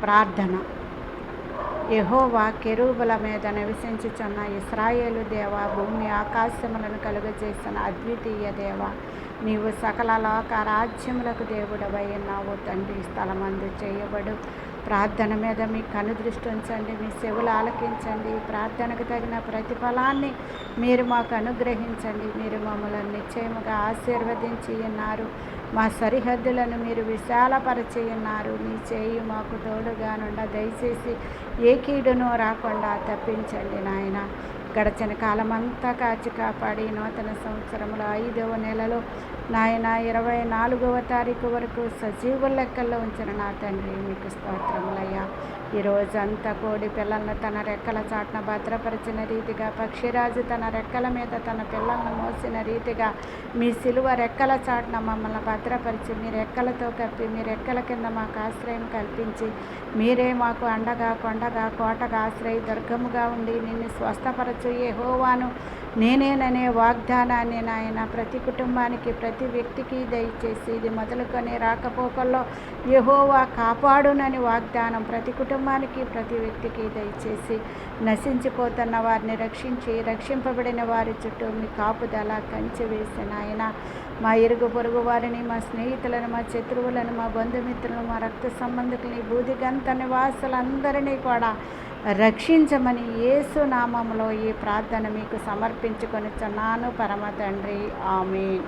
ప్రార్థన. యెహోవా కెరూబుల మీద నివసించుచున్న ఇశ్రాయేలు దేవా, భూమి ఆకాశములను కలుగజేసిన అద్వితీయ దేవ, నీవు సకల లోక రాజ్యములకు దేవుడవై ఉన్నావు తండ్రి. స్థలమందు చేయబడు ప్రార్థన మీద మీ కనుదృష్టి ఉంచండి, మీ చెవులు ఆలకించండి. ప్రార్థనకు తగిన ప్రతిఫలాన్ని మీరు మాకు అనుగ్రహించండి. మీరు మమ్మల్ని నిశ్చయముగా ఆశీర్వదించి ఉన్నారు. మా సరిహద్దులను మీరు విశాలపరిచి ఉన్నారు. మీ చేయి మాకు తోడుగా నుండ దయచేసి ఏ కీడును రాకుండా తప్పించండి నాయన. గడచిన కాలమంతా కాచి కాపాడి నూతన సంవత్సరంలో 5వ నెలలో నాయన 24వ తారీఖు వరకు సజీవుల లెక్కల్లో ఉంచిన నా తండ్రి మీకు స్తోత్రములయ్యా. ఈరోజంతా కోడి పిల్లలను తన రెక్కల చాటున భద్రపరిచిన రీతిగా, పక్షిరాజు తన రెక్కల మీద తన పిల్లలను మోసిన రీతిగా మీ సిలువ రెక్కల చాటున మమ్మల్ని భద్రపరిచి మీ రెక్కలతో కప్పి మీ రెక్కల కింద మాకు ఆశ్రయం కల్పించి మీరే మాకు అండగా కొండగా కోటగా ఆశ్రయ దుర్గముగా ఉండి నిన్ను స్వస్థపరచు యెహోవాను నేనేననే వాగ్దానాన్ని నాయన ప్రతి కుటుంబానికి ప్రతి వ్యక్తికి దయచేసి ఇది మొదలుకొని రాకపోకల్లో యెహోవా కాపాడునని వాగ్దానం ప్రతి కుటుంబానికి ప్రతి వ్యక్తికి దయచేసి నశించిపోతున్న వారిని రక్షించి రక్షింపబడిన వారి చుట్టూ మీ కాపుదల కంచె వేసిన ఆయన మా ఇరుగు పొరుగు వారిని, మా స్నేహితులను, మా శత్రువులను, మా బంధుమిత్రులను, మా రక్త సంబంధికులని, బూదిగంత నివాసులందరినీ కూడా రక్షించమని యేసు నామములో ఈ ప్రార్థన మీకు సమర్పించుకొనిచున్నాను పరమ తండ్రి. ఆమేన్.